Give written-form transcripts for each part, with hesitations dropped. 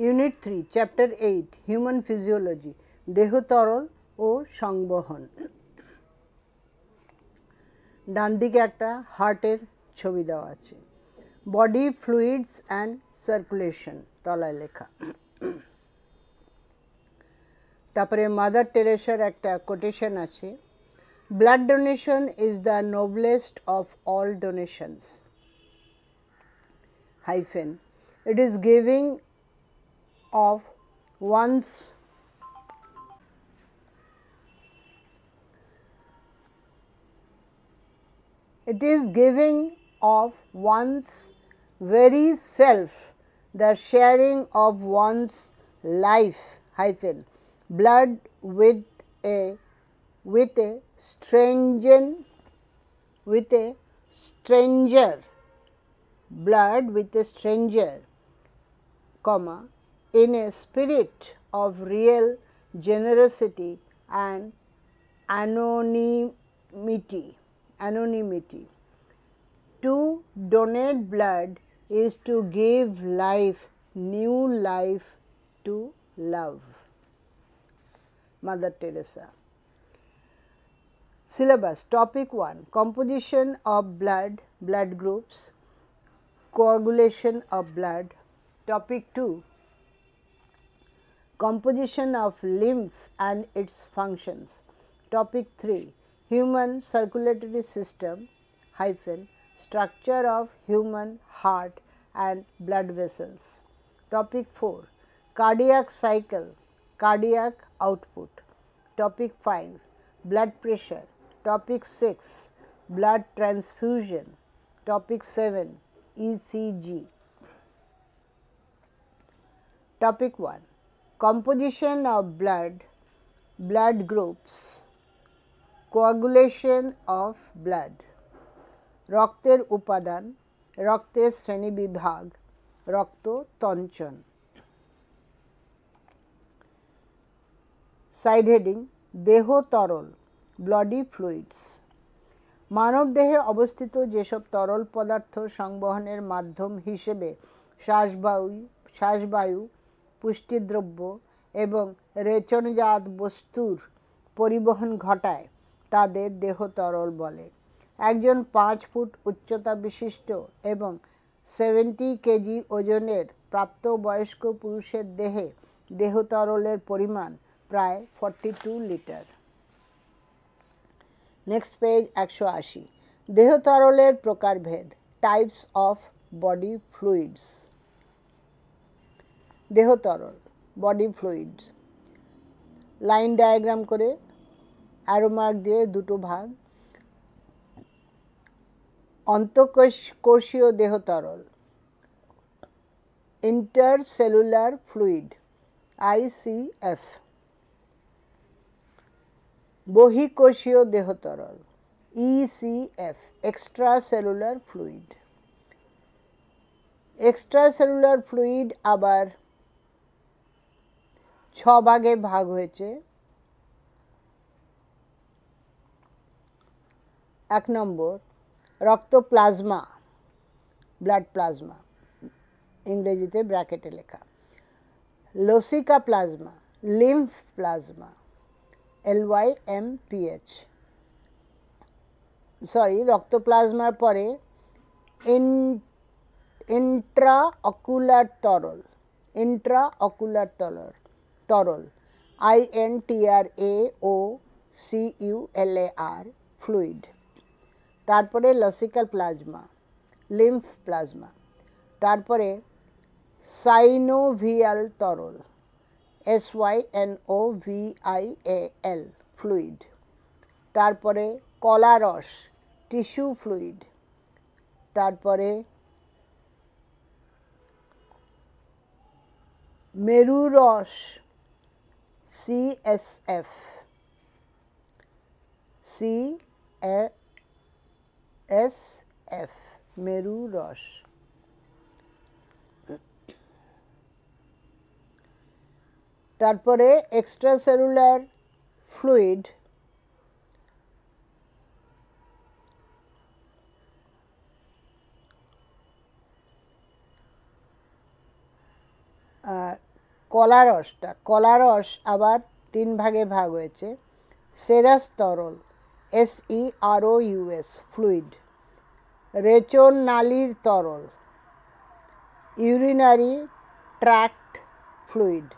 Unit 3 chapter 8 human physiology দেহ তরল ও সংবহন। ডান দিকে একটা হার্টের ছবি দেওয়া আছে। বডি ফ্লুইডস অ্যান্ড সার্কুলেশন তলায় লেখা। তারপরে মাদার টেরেসার একটা কোটেশন আছে, blood donation is the noblest of all donations hyphen it is giving of one's it is giving of one's very self, the sharing of one's life hyphen blood with a stranger blood with a stranger comma in a spirit of real generosity and anonymity. To donate blood is to give life, new life to love. Mother Teresa. Syllabus. Topic 1 composition of blood, blood groups, coagulation of blood. Topic 2 composition of lymph and its functions. Topic 3 human circulatory system hyphen structure of human heart and blood vessels. Topic 4 cardiac cycle, cardiac output. Topic 5 blood pressure. Topic 6 blood transfusion. Topic 7 ECG. Topic 1 composition of blood, blood groups, coagulation of blood. রক্তের উপাদান, রক্তের শ্রেণীবিভাগ, রক্ততঞ্চন। Side heading দেহ তরল, body fluids. মানবদেহে অবস্থিত যেসব তরল পদার্থ সংবহনের মাধ্যম হিসেবে শ্বাসবায়ু, পুষ্টিদ্রব্য এবং রেচনজাত বস্তুর পরিবহন ঘটায় তাদের দেহ তরল বলে। একজন 5 ফুট উচ্চতা বিশিষ্ট এবং 70 কেজি ওজনের প্রাপ্তবয়স্ক পুরুষের দেহে দেহ তরলের পরিমাণ প্রায় 42 লিটার। নেক্সট পেজ 180 দেহ তরলের প্রকারভেদ, টাইপস অফ বডি ফ্লুইডস। দেহ তরল, বডি ফ্লুইডস। লাইন ডায়াগ্রাম করে অ্যারো মার্ক দিয়ে দুটো ভাগ। অন্তঃকোষীয় দেহ তরল, ইন্টারসেলুলার ফ্লুইড ICF। বহিঃকোষীয় দেহ তরল ECF, extracellular fluid. Extracellular fluid আবার 6 ভাগে ভাগ হয়েছে। 1 নম্বর রক্ত প্লাজমা, ব্লাড প্লাজমা, ইংরেজিতে ব্র্যাকেটে লেখা। লসিকা প্লাজমা, লিম্ফ প্লাজমা LYMPH। রক্ত প্লাজমার পরে ইন্ট্রাঅকুলার তরল, INTRAOCULAR ফ্লুইড। তারপরে লসিক্যাল প্লাজমা, লিম্ফ প্লাজমা। তারপরে সাইনোভিয়াল তরল SYNOVIAL ফ্লুইড। তারপরে কলারস, টিস্যু ফ্লুইড। তারপরে মেরুরস CSF, মেরুরস। তারপরে এক্সট্রাসেলুলার ফ্লুইড কলারস আবার 3 ভাগে ভাগ হয়েছে। সেরাস তরল, SEROUS ফ্লুইড, রেচন নালীর তরল, ইউরিনারি ট্র্যাক্ট ফ্লুইড,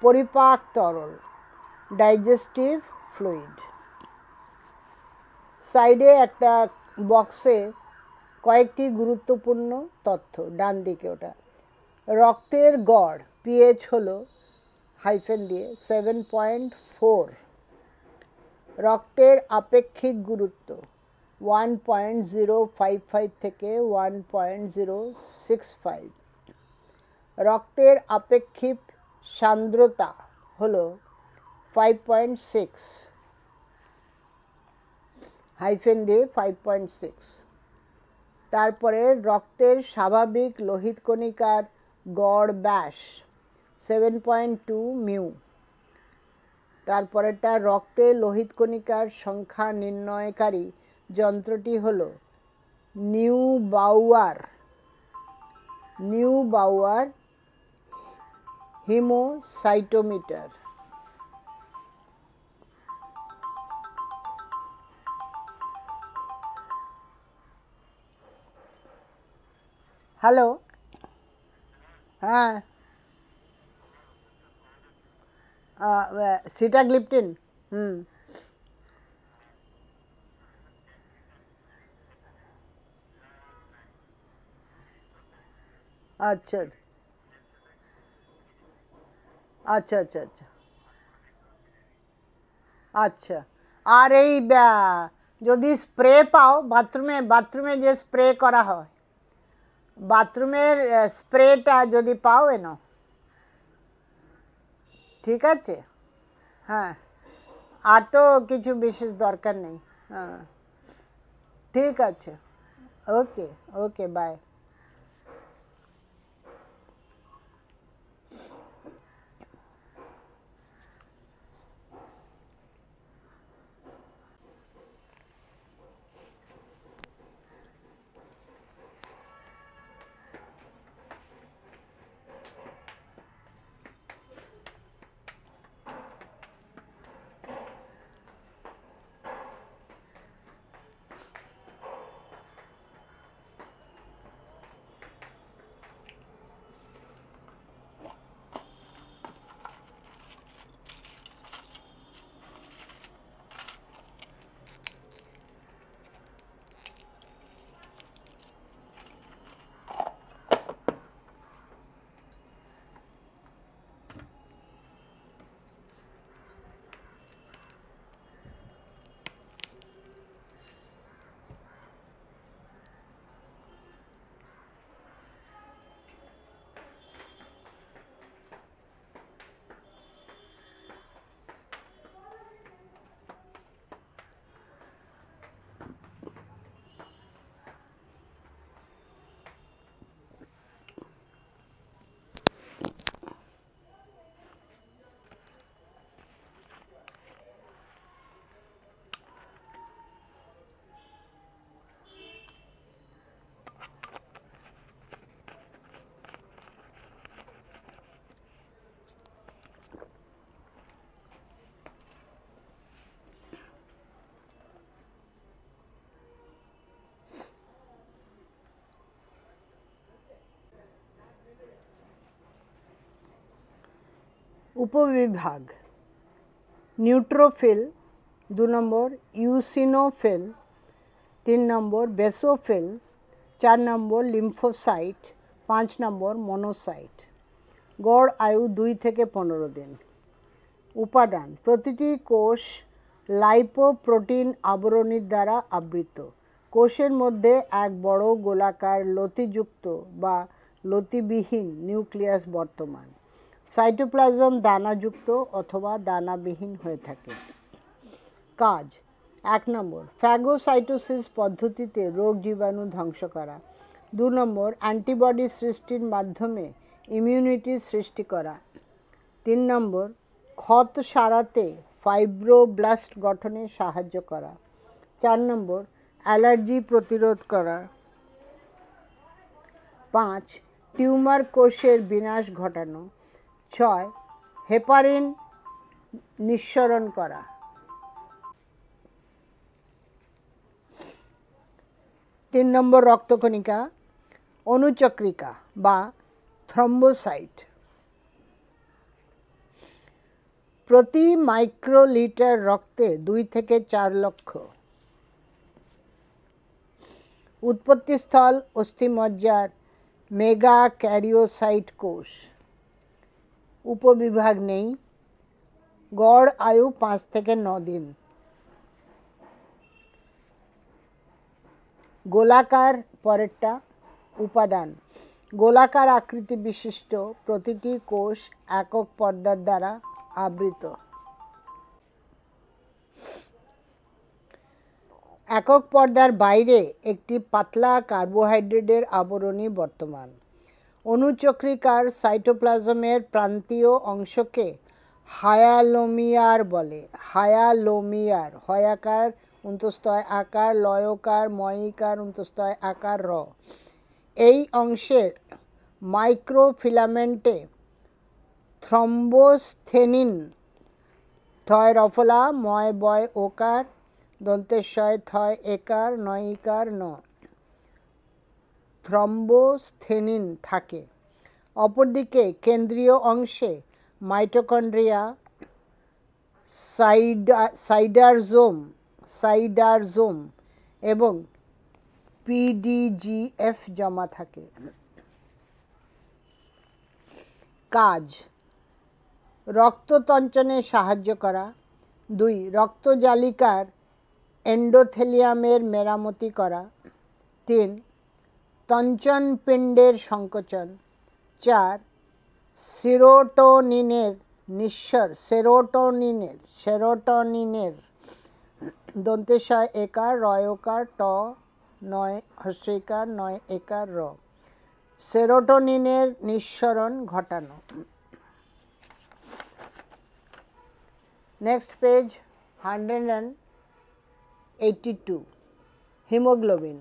পরিপাক তরল, ডাইজেস্টিভ ফ্লুইড। সাইডে একটা বক্সে কয়েকটি গুরুত্বপূর্ণ তথ্য, ডান দিকে ওটা। রক্তের গড় পিএইচ হলো হাইফেন দিয়ে 7.4। রক্তের আপেক্ষিক গুরুত্ব 1.055 থেকে 1.065। রক্তের আপেক্ষিক সান্দ্রতা হলো 5.6 হাইফেন দিয়ে 5.6। তারপরে রক্তের স্বাভাবিক লোহিত কণিকার গড় ব্যাস 7.2 মিউ। তারপরেরটা রক্তে লোহিত কণিকার সংখ্যা নির্ণয়কারী যন্ত্রটি হল নিউবাউয়ার হিমোসাইটোমিটার। হ্যালো, হ্যাঁ, সিটাগ্লিপটিন। আচ্ছা আচ্ছা আচ্ছা আচ্ছা আচ্ছা। আর এই যদি স্প্রে পাও, বাথরুমে যে স্প্রে করা হয়, বাথরুমের স্প্রেটা যদি পাও এনো, ঠিক আছে। হ্যাঁ, আর তো কিছু বিশেষ দরকার নেই। হ্যাঁ, ঠিক আছে। Okay okay, bye. উপবিভাগ: নিউট্রোফিল, 2 নম্বর ইউসিনোফিল, 3 নম্বর বেসোফিল, 4 নম্বর লিম্ফোসাইট, 5 নম্বর মনোসাইট। গড় আয়ু 2 থেকে 15 দিন। উপাদান: প্রতিটি কোষ লাইপোপ্রোটিন আবরণীর দ্বারা আবৃত। কোষের মধ্যে এক বড় গোলাকার লতিযুক্ত বা লতিবিহীন নিউক্লিয়াস বর্তমান। সাইটোপ্লাজম দানাযুক্ত অথবা দানাবিহীন হয়ে থাকে। কাজ: 1 নম্বর ফ্যাগোসাইটোসিস পদ্ধতিতে রোগ জীবাণু ধ্বংস করা। 2 নম্বর অ্যান্টিবডি সৃষ্টির মাধ্যমে ইমিউনিটি সৃষ্টি করা। 3 নম্বর ক্ষত সারাতে ফাইব্রোব্লাস্ট গঠনে সাহায্য করা। 4 নম্বর অ্যালার্জি প্রতিরোধ করা। 5 টিউমার কোষের বিনাশ ঘটানো। ছয়, হেপারিন নিঃসরণ করা। 3 নম্বর রক্তকণিকা অনুচক্রিকা বা থ্রম্বোসাইট। প্রতি মাইক্রোলিটার রক্তে 2 থেকে 4 লক্ষ। উৎপত্তিস্থল অস্থিমজ্জার মেগা ক্যারিওসাইট কোষ। উপবিভাগ নেই। গড় আয়ু 5 থেকে 9 দিন। গোলাকার, পরেরটা উপাদান। গোলাকার আকৃতি বিশিষ্ট প্রতিটি কোষ একক পর্দার দ্বারা আবৃত। একক পর্দার বাইরে একটি পাতলা কার্বোহাইড্রেটের আবরণী বর্তমান। অনুচক্রিকার সাইটোপ্লাজমের প্রান্তীয় অংশকে হায়ালোমিয়ার বলে। হায়ালোমিয়ার, হয়াকার অন্তস্তয় আকার, লয়কার ময়িকার অন্তস্তয় আকার র। এই অংশের মাইক্রোফিলামেন্টে থ্রম্বোস্থেনিন, থয় রফলা ময় বয় ওকার দন্তেশ্বয় থয় একার নয়িকার ন, থ্রম্বোস্থেনিন থাকে। অপরদিকে কেন্দ্রীয় অংশে মাইটোকন্ড্রিয়া, সাইডারজোম এবং পিডিজিএফ জমা থাকে। কাজ: রক্ততঞ্চনে সাহায্য করা। 2. রক্তজালিকার এন্ডোথেলিয়ামের মেরামতি করা। 3. তঞ্চন পিণ্ডের সংকোচন। 4. সেরোটোনিনের দন্তেশ্বয় একার রয়কার ট নয় হস্যইকার নয় একার র, সেরোটোনিনের নিঃসরণ ঘটানো। Next page 182। হিমোগ্লোবিন।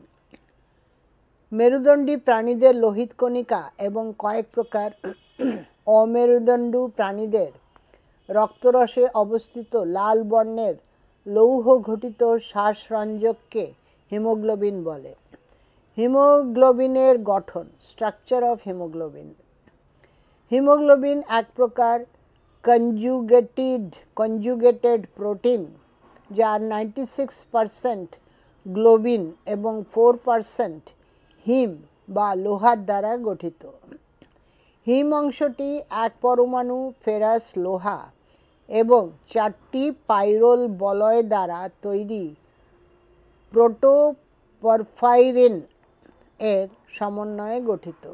মেরুদণ্ডী প্রাণীদের লোহিত কণিকা এবং কয়েক প্রকার অমেরুদণ্ডী প্রাণীদের রক্তরসে অবস্থিত লাল বর্ণের লৌহ ঘটিত শ্বাসরঞ্জককে হিমোগ্লোবিন বলে। হিমোগ্লোবিনের গঠন, স্ট্রাকচার অফ হিমোগ্লোবিন। হিমোগ্লোবিন এক প্রকার কনজুগেটেড প্রোটিন যার 96% গ্লোবিন এবং 4% হিম বা লোহার দ্বারা গঠিত। হিম অংশটি এক পরমাণু ফেরাস লোহা এবং 4টি পাইরোল বলয় দ্বারা তৈরি প্রোটোপরফাইরিন এর সমন্বয়ে গঠিত।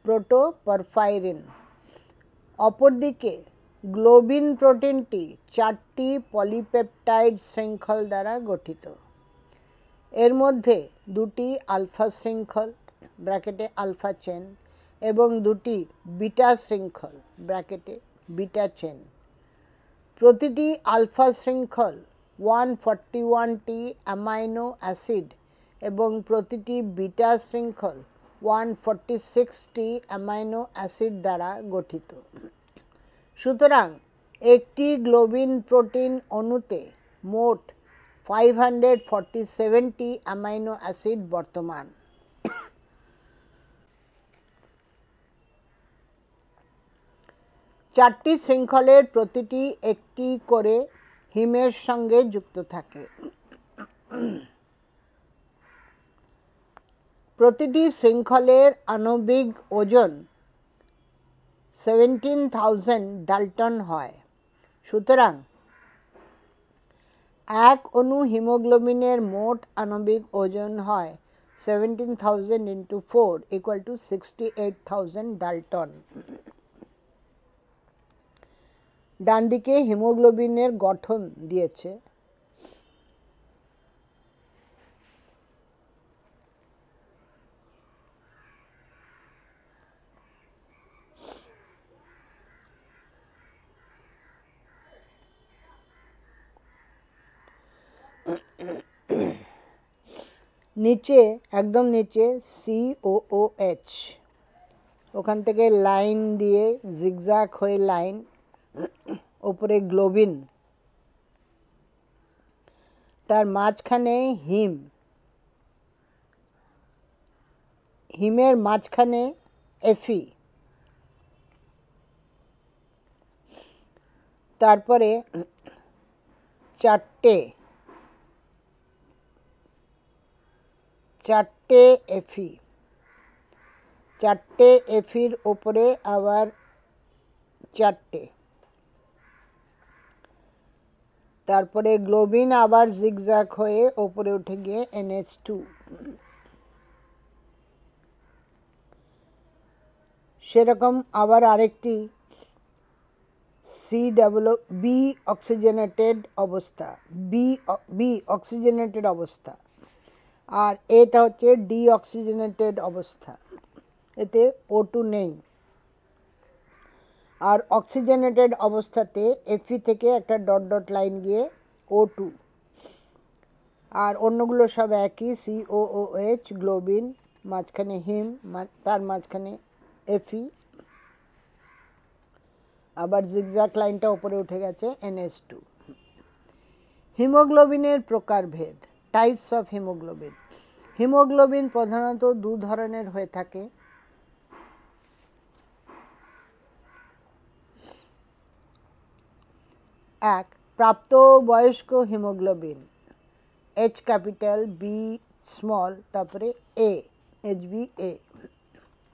প্রোটোপরফাইরিন। অপরদিকে গ্লোবিন প্রোটিনটি 4টি পলিপেপটাইড শৃঙ্খল দ্বারা গঠিত। এর মধ্যে 2টি আলফা শৃঙ্খল ব্র্যাকেটে আলফা চেন এবং 2টি বিটা শৃঙ্খল ব্র্যাকেটে বিটা চেন। প্রতিটি আলফা শৃঙ্খল 141টি অ্যামাইনো অ্যাসিড এবং প্রতিটি বিটা শৃঙ্খল 146টি অ্যামাইনো অ্যাসিড দ্বারা গঠিত। সুতরাং একটি গ্লোবিন প্রোটিন অণুতে মোট 547টি অ্যামাইনো অ্যাসিড বর্তমান। চারটি শৃঙ্খলের প্রতিটি একটি করে হিমের সঙ্গে যুক্ত থাকে। প্রতিটি শৃঙ্খলের আণবিক ওজন 17,000 ডাল্টন হয়। সুতরাং এক অণু হিমোগ্লোবিনের মোট আণবিক ওজন হয় 17,000 × 4 = 68,000 ডাল্টন। ডান দিকে হিমোগ্লোবিনের গঠন দিয়েছে। নিচে একদম নিচে COOH ওখান থেকে লাইন দিয়ে জিগজ্যাগ হয়ে লাইন, ওপরে গ্লোবিন, তার মাঝখানে হিম, হিমের মাঝখানে এফি, তারপরে চারটে এফি, চারটে এফির ওপরে আবার চারটে, তারপরে গ্লোবিন আবার জিগজ্যাগ হয়ে ওপরে উঠে গিয়ে NH2। সেরকম আবার আরেকটি বি অক্সিজেনেটেড অবস্থা, বি অক্সিজেনেটেড অবস্থা, আর এটা হচ্ছে ডি অক্সিজেনেটেড অবস্থা, এতে O2 নেই। আর অক্সিজেনেটেড অবস্থাতে এফি থেকে একটা ডট ডট লাইন গিয়ে O2, আর অন্যগুলো সব একই, COOH, গ্লোবিন, মাঝখানে হিম, তার মাঝখানে এফি, আবার জিগজ্যাগ লাইনটা উপরে উঠে গেছে NH2। হিমোগ্লোবিনের প্রকারভেদ, টাইপস অফ হিমোগ্লোবিন। হিমোগ্লোবিন প্রধানত দু ধরনের হয়ে থাকে। এক, প্রাপ্তবয়স্ক haemoglobin, H capital, B small, তারপরে A, HbA,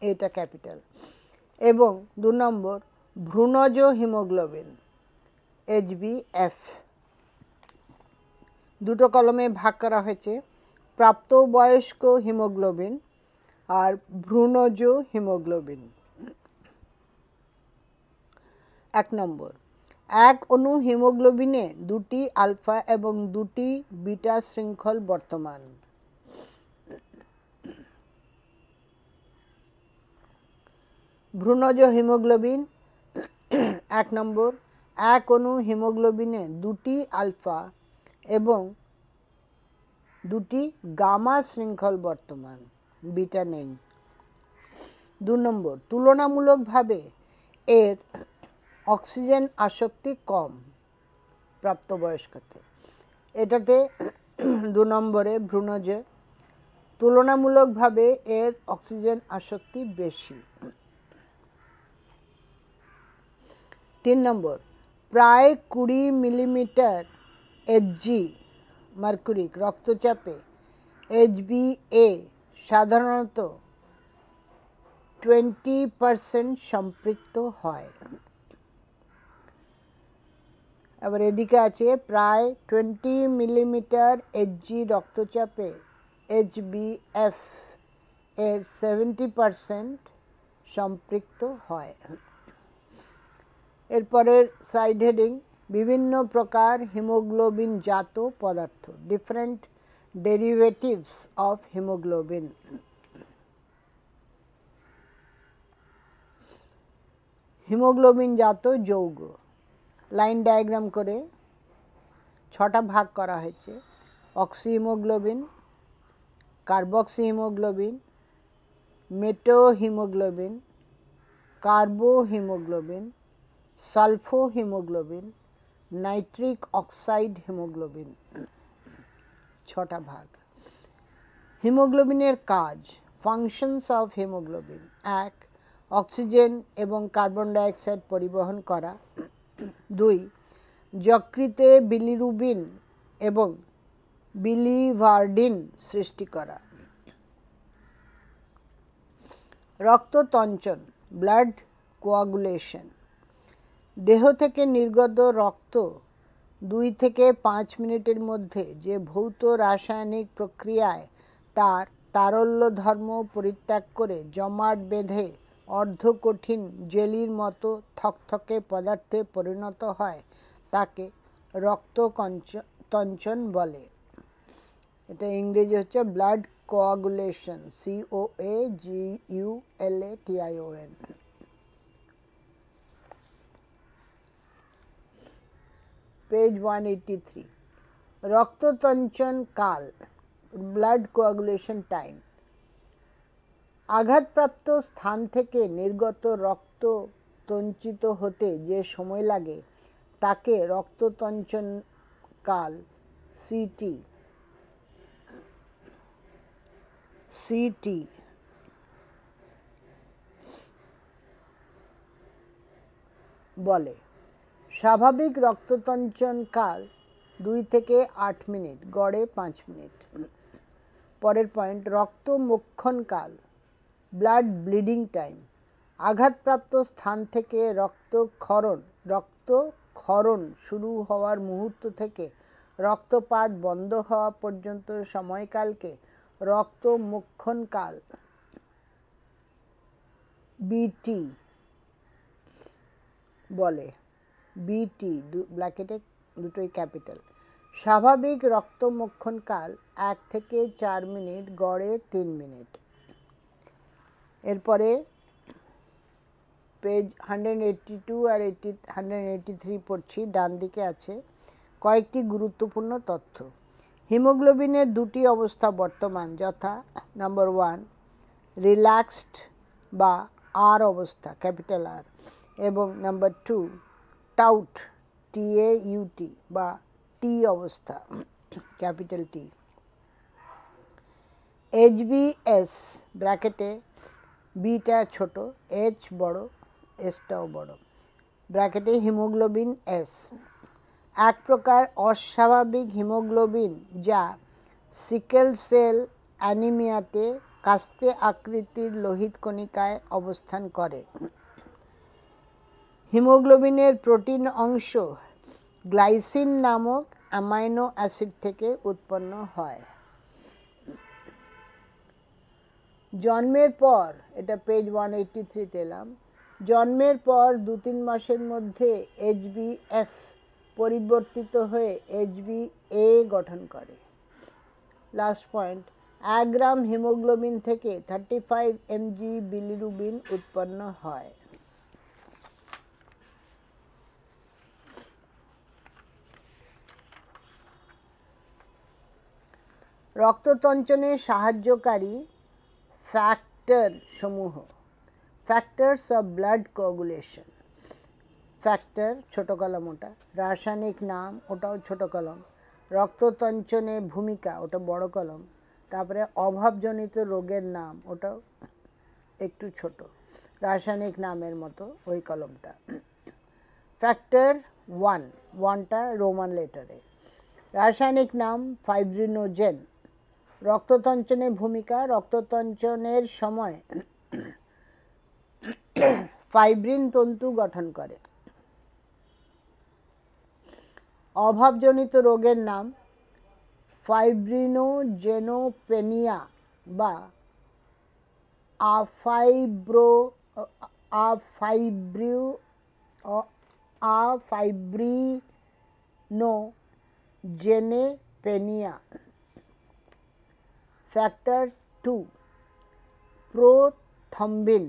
এটা ক্যাপিটাল। এবং 2 নম্বর ভ্রূণজ হিমোগ্লোবিন, HbF। দুটো কলমে ভাগ করা হয়েছে, প্রাপ্তবয়স্ক হিমোগ্লোবিন আর ভ্রূণজ হিমোগ্লোবিন। 1 নম্বর, এক অণু হিমোগ্লোবিনে 2টি আলফা এবং 2টি বিটা শৃঙ্খল বর্তমান। ভ্রূণজ হিমোগ্লোবিন, 1 নম্বর, এক অণু হিমোগ্লোবিনে 2টি আলফা এবং 2টি গামা শৃঙ্খল বর্তমান, বিটা নেই। 2 নম্বর, তুলনামূলকভাবে এর অক্সিজেন আসক্তি কম প্রাপ্তবয়স্কতে, এটাতে 2 নম্বরে ভ্রূণজে তুলনামূলকভাবে এর অক্সিজেন আসক্তি বেশি। 3 নম্বর, প্রায় 20 মিলিমিটার Hg মার্কুরিক রক্তচাপে HbA সাধারণত 20% সম্পৃক্ত হয়। আবার এদিকে আছে প্রায় 20 মিলিমিটার Hg রক্তচাপে HbF এর 70% সম্পৃক্ত হয়। এরপরের সাইড হেডিং, বিভিন্ন প্রকার হিমোগ্লোবিন জাত পদার্থ, different derivatives of haemoglobin. Haemoglobin জাত যৌগ লাইন ডায়াগ্রাম করে 6টা ভাগ করা হয়েছে। Oxy haemoglobin, carboxy haemoglobin, met haemoglobin, carbo haemoglobin, sulpho haemoglobin, nitric oxide haemoglobin. 6টা ভাগ। হিমোগ্লোবিনের কাজ, ফাংশনস অফ হিমোগ্লোবিন। 1, অক্সিজেন এবং কার্বন ডাইঅক্সাইড পরিবহন করা। 2, যকৃতে বিলিরুবিন এবং বিলিভার্ডিন সৃষ্টি করা। রক্ততঞ্চন, ব্লাড কোয়াগুলেশন। দেহ থেকে নির্গত রক্ত 2 থেকে 5 মিনিটের মধ্যে যে ভৌত রাসায়নিক প্রক্রিয়ায় তার তারল্য ধর্ম পরিত্যাগ করে জমাট বেঁধে অর্ধকঠিন জেলির মতো থকথকে পদার্থে পরিণত হয় তাকে রক্ততঞ্চন বলে। এটা ইংরেজি হচ্ছে ব্লাড কোয়াগুলেশন, COAGULATION। পেজ 183। রক্ততঞ্চন কাল, ব্লাড কোয়াগুলেশন টাইম। আঘাতপ্রাপ্ত স্থান থেকে নির্গত রক্ত তঞ্চিত হতে যে সময় লাগে তাকে রক্ততঞ্চন কাল সিটি বলে। স্বাভাবিক রক্ততঞ্চন কাল 2 থেকে 8 মিনিট, গড়ে 5 মিনিট। পরের পয়েন্ট, রক্ত মোক্ষণ কাল, ব্লাড ব্লিডিং টাইম। আঘাতপ্রাপ্ত স্থান থেকে রক্তক্ষরণ শুরু হওয়ার মুহূর্ত থেকে রক্তপাত বন্ধ হওয়া পর্যন্ত সময়কালকে রক্ত মোক্ষণ কাল বিটি বলে। বিটি ব্র্যাকেটে দুটোই ক্যাপিটাল। স্বাভাবিক রক্তমোক্ষণ কাল 1 থেকে 4 মিনিট, গড়ে 3 মিনিট। এরপরে পেজ 182 আর 183 পড়ছি, ডান দিকে আছে কয়েকটি গুরুত্বপূর্ণ তথ্য। হিমোগ্লোবিনের দুটি অবস্থা বর্তমান, যথা নাম্বার 1 রিল্যাক্সড বা আর অবস্থা, ক্যাপিটাল আর, এবং নাম্বার 2 টাউট, TAUT বা টি অবস্থা, ক্যাপিটাল টি। HbS ব্র্যাকেটে বিটা ছোট, H বড়, এসটাও বড়, ব্র্যাকেটে হিমোগ্লোবিন S এক প্রকার অস্বাভাবিক হিমোগ্লোবিন যা সিকেল সেল অ্যানিমিয়াতে কাস্তে আকৃতির লোহিত কণিকায় অবস্থান করে। হিমোগ্লোবিনের প্রোটিন অংশ গ্লাইসিন নামক অ্যামাইনো অ্যাসিড থেকে উৎপন্ন হয়। জন্মের পর, এটা পেজ 183 তে এলাম, জন্মের পর 2-3 মাসের মধ্যে HbF পরিবর্তিত হয়ে HbA গঠন করে। লাস্ট পয়েন্ট, 1 গ্রাম হিমোগ্লোবিন থেকে 35 mg বিলিরুবিন উৎপন্ন হয়। রক্ততঞ্চনে সাহায্যকারী ফ্যাক্টর সমূহ। Factors of blood coagulation. Factor ছোট কলম ওটা, রাসায়নিক নাম ওটাও ছোট কলম, রক্ততঞ্চনে ভূমিকা ওটা বড় কলম, তারপরে অভাবজনিত রোগের নাম ওটাও একটু ছোট, রাসায়নিক নামের মতো ওই কলমটা। ফ্যাক্টর 1টা রোমান লেটারে। রাসায়নিক নাম ফাইব্রিনোজেন। রক্ততঞ্চনে ভূমিকা, রক্ততঞ্চনের সময় ফাইব্রিন তন্তু গঠন করে। অভাবজনিত রোগের নাম ফাইব্রিনোজেনোপেনিয়া বা আফাইব্রিনোজেনেপেনিয়া। Factor 2 prothrombin.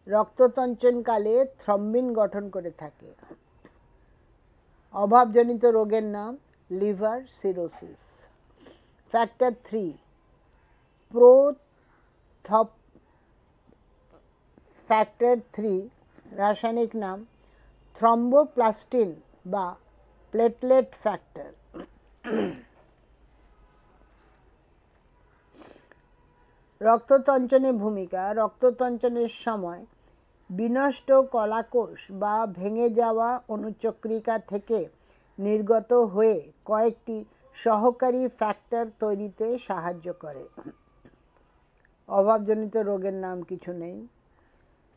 রক্ততঞ্চনকালে থ্রম্বিন গঠন করে থাকে। অভাবজনিত রোগের নাম লিভার সিরোসিস। ফ্যাক্টর 3 ফ্যাক্টর 3 রাসায়নিক নাম থ্রম্বোপ্লাস্টিন বা প্লেটলেট ফ্যাক্টর। রক্ততঞ্চনে ভূমিকা, রক্ততঞ্চনের সময় বিনষ্ট কলাকোষ বা ভেঙে যাওয়া অনুচক্রিকা থেকে নির্গত হয়ে কয়েকটি সহকারী ফ্যাক্টর তৈরিতে সাহায্য করে। অভাবজনিত রোগের নাম কিছু নেই।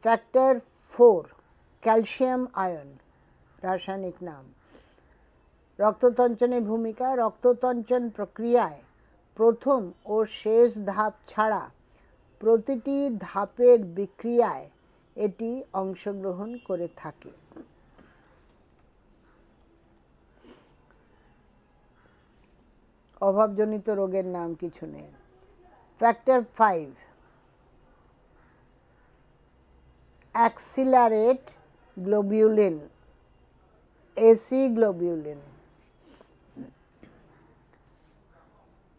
ফ্যাক্টর 4 ক্যালসিয়াম আয়ন, রাসায়নিক নাম। রক্ততঞ্চনে ভূমিকা, রক্ততঞ্চন প্রক্রিয়ায় প্রথম ও শেষ ধাপ ছাড়া প্রতিটি ধাপের বিক্রিয়ায় এটি অংশগ্রহণ করে থাকে। অভাবজনিত রোগের নাম কিছু নেই। Factor 5 accelerate globulin, AC globulin.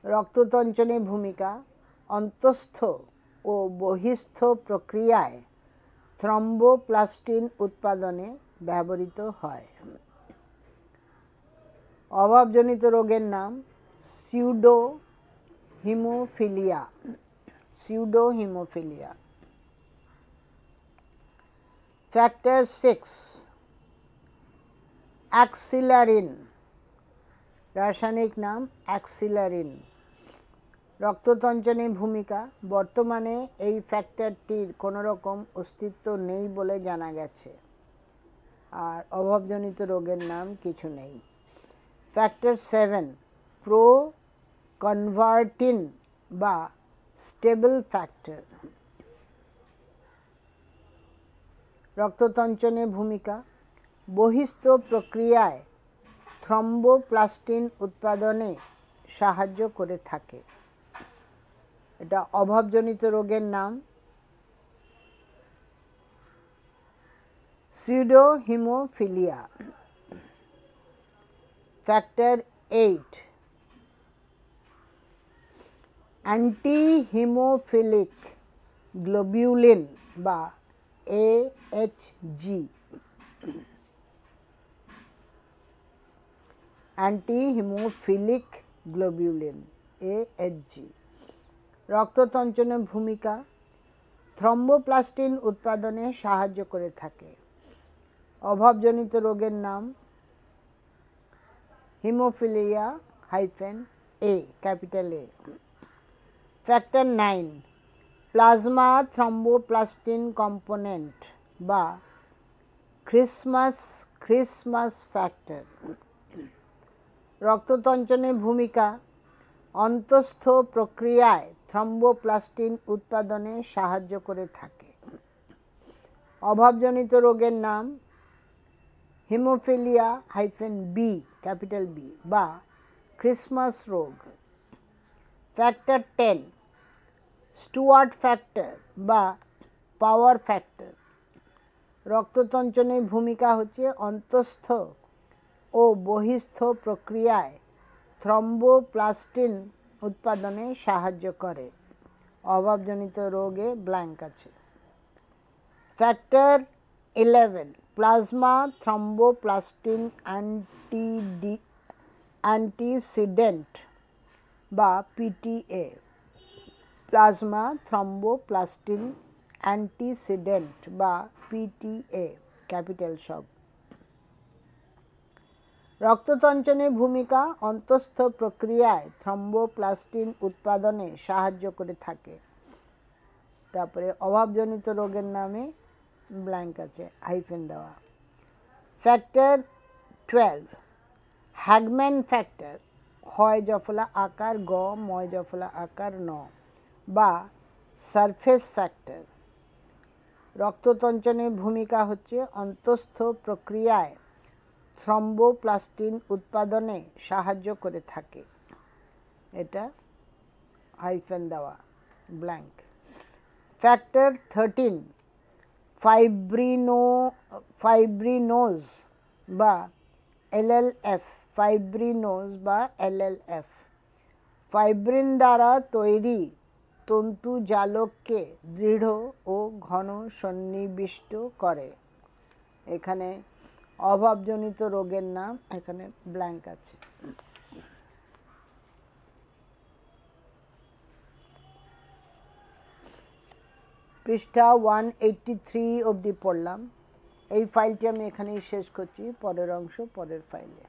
রক্ততঞ্চনে ভূমিকা, অন্তঃস্থ ও বহিস্থ প্রক্রিয়ায় থ্রম্বোপ্লাস্টিন উৎপাদনে ব্যবহৃত হয়। অভাবজনিত রোগের নাম সিউডোহিমোফিলিয়া। সিউডোহিমোফিলিয়া। ফ্যাক্টর 6 অ্যাক্সিলারিন। রাসায়নিক নাম অ্যাক্সিলারিন। রক্ততঞ্চনে ভূমিকা। বর্তমানে এই ফ্যাক্টরটির কোনো রকম অস্তিত্ব নেই বলে জানা গেছে। আর অভাবজনিত রোগের নাম কিছু নেই। ফ্যাক্টর 7 প্রো কনভার্টিন বা স্টেবল ফ্যাক্টর। রক্ততঞ্চনে ভূমিকা। বহিস্থ প্রক্রিয়ায় থ্রম্বোপ্লাস্টিন উৎপাদনে সাহায্য করে থাকে। এটা অভাবজনিত রোগের নাম সিউডোহিমোফিলিয়া। ফ্যাক্টর 8 অ্যান্টিহিমোফিলিক গ্লোবিউলিন বা AHG। Antihaemophilic globulin AHG। রক্ততঞ্চনে ভূমিকা। থ্রম্বোপ্লাস্টিন উৎপাদনে সাহায্য করে থাকে। অভাবজনিত রোগের নাম haemophilia -A capital A। Factor 9 plasma thromboplastin component বা খ্রিসমাস ফ্যাক্টর। রক্ততঞ্চনে ভূমিকা। অন্তঃস্থ প্রক্রিয়ায় থ্রম্বোপ্লাস্টিন উৎপাদনে সাহায্য করে থাকে। অভাবজনিত রোগের নাম হিমোফিলিয়া -B ক্যাপিটাল B বা খ্রিসমাস রোগ। ফ্যাক্টর 10 স্টুয়ার্ট ফ্যাক্টর বা পাওয়ার ফ্যাক্টর। রক্ততঞ্চনের ভূমিকা হচ্ছে অন্তঃস্থ ও বহিস্থ প্রক্রিয়ায় থ্রম্বোপ্লাস্টিন উৎপাদনে সাহায্য করে। অভাবজনিত রোগে ব্ল্যাঙ্ক আছে। ফ্যাক্টর 11 প্লাজমা থ্রম্বোপ্লাস্টিন অ্যান্টিসিডেন্ট বা PTA। প্লাজমা থ্রম্বোপ্লাস্টিন অ্যান্টিসিডেন্ট বা PTA ক্যাপিটাল সব। রক্ততঞ্চনের ভূমিকা। অন্তঃস্থ প্রক্রিয়ায় থ্রম্বোপ্লাস্টিন উৎপাদনে সাহায্য করে থাকে। তারপরে অভাবজনিত রোগের নামে ব্ল্যাঙ্ক আছে, হাইফেন দেওয়া। ফ্যাক্টর 12 হ্যাগম্যান ফ্যাক্টর, হয় জফলা আকার গ ময় জফলা আকার ন বা সারফেস ফ্যাক্টর। রক্ততঞ্চনের ভূমিকা হচ্ছে অন্তঃস্থ প্রক্রিয়ায় থ্রম্বোপ্লাস্টিন উৎপাদনে সাহায্য করে থাকে। এটা হাইফেন দেওয়া, ব্ল্যাঙ্ক। ফ্যাক্টর 13 ফাইব্রিনোজ বা LLF। ফাইব্রিনোজ বা LLF ফাইব্রিন দ্বারা তৈরি তন্তু জালককে দৃঢ় ও ঘন সন্নিবিষ্ট করে। এখানে অভাবজনিত রোগের নাম, এখানে ব্ল্যাঙ্ক আছে। পৃষ্ঠা 183 অবধি পড়লাম। এই ফাইলটি আমি এখানেই শেষ করছি। পরের অংশ পরের ফাইলে।